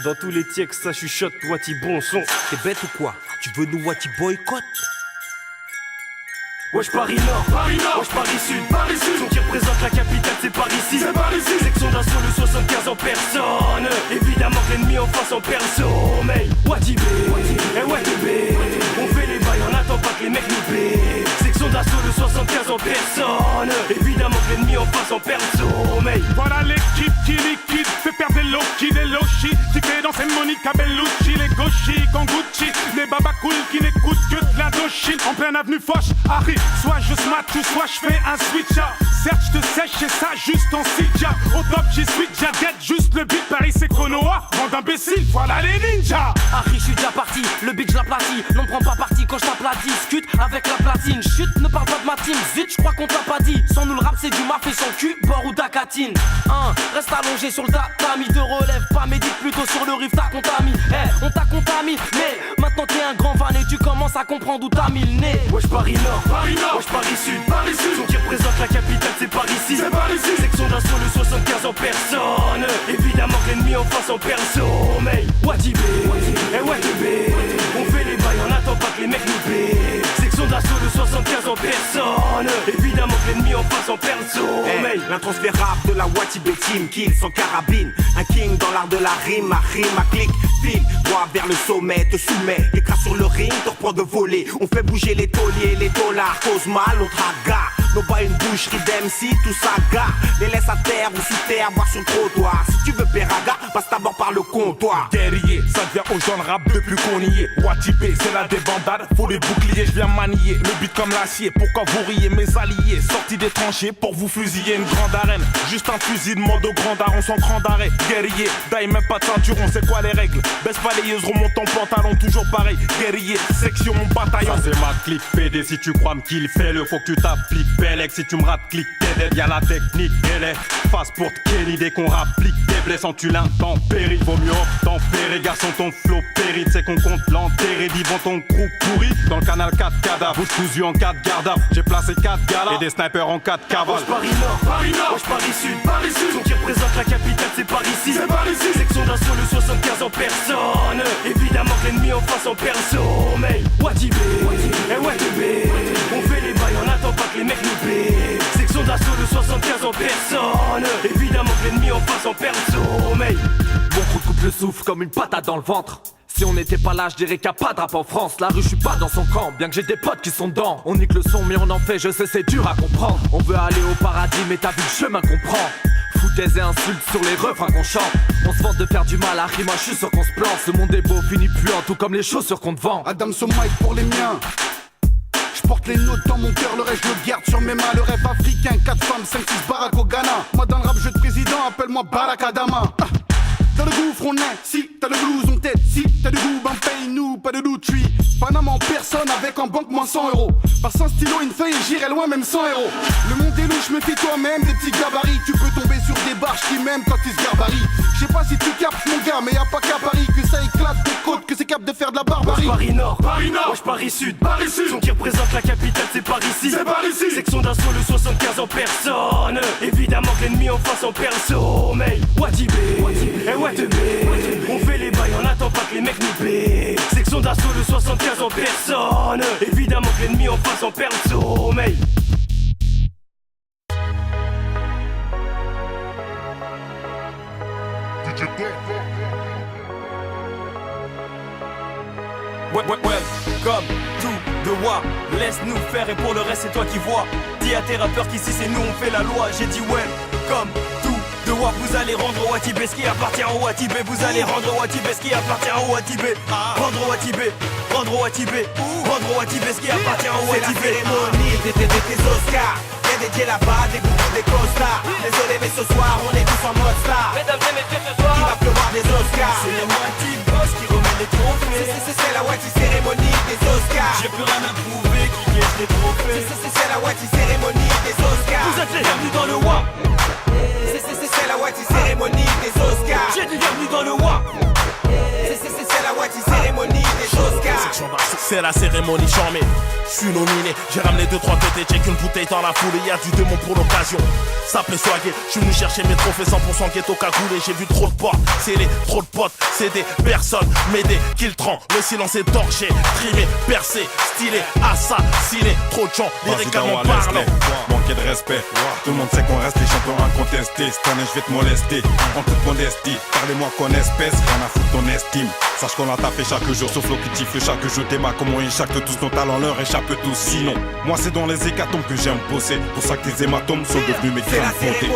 Dans tous les tieks, ça chuchote, Wati bon son. T'es bête ou quoi? Tu veux nous Wati boycott? Wesh Paris Nord, wesh Paris Sud, son qui représente la capitale c'est Paris ici, section d'assaut le 75 en personne. Évidemment que l'ennemi en face en perso. Mais Wati B, et Wati B, on fait les bails, on attend pas que les mecs nous paient. Section d'assaut le 75 en personne. Évidemment que l'ennemi en face en perso. Mais voilà l'équipe qui liquide, fait perdre les Loki, des Loshi, qui fait danser Monica Bellucci, les Gauchi, Kanguchi, les Babacool qui n'écoutent que de l'Indochine. En pleine avenue Foch, Harry, soit je smatte ou soit je fais un switch up. Certes je te sèche et ça juste en sitja. Au top j'y suis, j'adette juste le beat. Paris c'est Konoha, bande d'imbéciles, voilà les ninjas. Harry je suis déjà parti, le beat je l'aplatis. Non prends pas parti quand je t'aplatis, discute avec la platine. Chut, ne parle pas de ma team, zut je crois qu'on t'a pas dit. Sans nous le rap c'est du mafé sans cul, bord ou d'acatine. Reste allongé sur le tatami, te relève pas, médite plutôt sur le riff, t'as contaminé. On t'a contaminé, maintenant t'es un grand van et tu commences à comprendre où t'as mis le nez. wesh Paris Nord, wesh Paris Sud, son qui représente la capitale c'est Paris ici, section d'assaut le 75 en personne. Évidemment que l'ennemi en face en perso. Mais Wati B, et Wati B, on fait les bails, on attend pas que les mecs nous paient. Section d'assaut le 75 en personne. Évidemment que l'ennemi en face en perso. Mais l'intransférable de la Wati B team, kill sans carabine. Un king dans l'art de la rime, à clic, file droit vers le sommet, te soumet. Écrase sur le ring, te reprend de voler. On fait bouger les tauliers, les dollars, cause mal, on traga. Nos bas une boucherie d'MC, tout ça gare. Les laisse à terre ou sous terre, voire sur le trottoir. Si tu veux Péraga, passe d'abord par le comptoir. Guerrier, ça devient au genre rap depuis qu'on y est. Wati B, c'est la débandade, faut les boucliers, je viens manier. Le beat comme l'acier, pourquoi vous riez mes alliés? Sortis des tranchées pour vous fusiller une grande arène. Juste un fusil de mode au grand daron sans grand d'arrêt. Guerrier, d'aille même pas de ceinture, on sait quoi les règles. Baisse pas les yeux, remonte ton pantalon, toujours pareil. Guerrier, section mon bataillon. Ça c'est ma clique PD, si tu crois me kill, fais-le, faut que tu t'appliques. Bellec, si tu me rates, clique t'es dead, y'a la technique, elle est face pour Kenny dès qu'on rapplique. T'es blessant, tu l'intempéries, vaut mieux tempérer. Garçon, ton flow périte, c'est qu'on compte l'enterrer. Vivant ton trou pourri, dans le canal 4 cadavres. Bouche cousue en 4 garde. J'ai placé 4 galas et des snipers en 4 cavales. wesh Paris Nord, wesh Paris Sud, son qui représente la capitale c'est Paris ici, section d'assaut le 75 en personne. Évidemment que l'ennemi en face en perso. Mais Wati B, et Wati B, on fait les bails, on attend pas que les mecs nous paient. Section d'assaut le 75 en personne. Évidemment que l'ennemi en face en perso. Mais Beaucoup de coupe le souffle comme une patate dans le ventre. Si on n'était pas là, je dirais qu'il n'y a pas de rap en France. La rue, je suis pas dans son camp, bien que j'ai des potes qui sont dedans. On nique le son, mais on en fait, je sais, c'est dur à comprendre. On veut aller au paradis, mais t'as vu le chemin qu'on prend. Foutaise et insultes sur les refrains qu'on chante. On se vante de faire du mal à rime, moi je suis sûr qu'on se plante. Ce monde est beau, fini puant, tout comme les chaussures qu'on te vend. Adam son mic pour les miens. Je porte les notes dans mon cœur, le reste je le garde sur mes mains. Le rêve africain, 4 femmes, 5-6 baraques au Ghana. Moi dans le rap jeu de président, appelle-moi Barack Adama. T'as le gouffre, on est, si t'as le blues, on t'aide. Si t'as du goût, ben paye-nous, pas de doute, je suis Panama en personne avec en banque moins 100 euros. Par 100 stylos, une feuille et j'irai loin, même 100 euros. Le monde est louche, méfie-toi même des petits gabarits. Tu peux tomber sur des barges qui m'aiment quand ils se garbarient. Je sais pas si tu captes mon gars, mais y'a pas qu'à Paris que ça éclate des côtes, que c'est capable de faire de la barbarie. Paris Nord, wesh Paris Sud, son qui représente la capitale c'est Paris ici, section d'assaut le 75 en personne. Évidemment que l'ennemi en face en perso. Mais Wati B, et Wati B, on fait les bails, on attend pas que les mecs nous paient. Section d'assaut le 75 en personne. Évidemment que l'ennemi en face en perso. Mais comme tout devoir, laisse-nous faire et pour le reste c'est toi qui vois. Dis à tes rappeurs qu'ici c'est nous on fait la loi. J'ai dit ouais, comme tout devoir, vous allez rendre au Wati B ce qui appartient au Wati B. Vous allez rendre au Wati B ce qui appartient au Wati B. Rendre au Wati B, rendre au Wati B, rendre au Wati B ce qui appartient au Wati B. C'est la cérémonie des Oscars. Y'a des dieux là-bas, des goûts, des costards. Désolé mais ce soir on est tous en mode star. Mesdames et messieurs, ce soir, Il va pleuvoir des Oscars. C'est le Wati Boss qui remet les trophées. C'est la Wati cérémonie des Oscars. J'ai plus rien à prouver, qui gagne les trophées. C'est la Wati cérémonie des Oscars. Vous êtes les bienvenus dans le WAP. C'est la Wati cérémonie des Oscars. J'ai dit bienvenue dans le WAP. C'est la Wati cérémonie des Oscars. Section d'assaut C'est la cérémonie charmée. J'suis nominé, j'ai ramené 2-3 têtes et check une bouteille dans la foule et y'a du démon pour l'occasion. Ça peut swaguer, j'suis venu chercher mes trophées 100% ghetto cagoulé. J'ai vu trop de portes, scellés, trop de potes, c'est des personnes, m'aider, qu'ils tremblent. Le silence est torché, trimé, percé, stylé, assassiné. Trop de gens, lyricalement parlant. Manquer de respect, tout le monde sait qu'on reste les champions incontestés. Cette année je vais te molester, en toute modestie. Parlez-moi qu'on espèce, rien à foutre ton estime. Sache qu'on l'a taffé chaque jour, sauf l'eau qui tifle chaque jour. T'es ma comment ils chaque tous nos talents leur échappent tous. Sinon, moi c'est dans les hécatombes que j'aime bosser. Pour ça que tes hématomes sont devenus mes grandes bontés.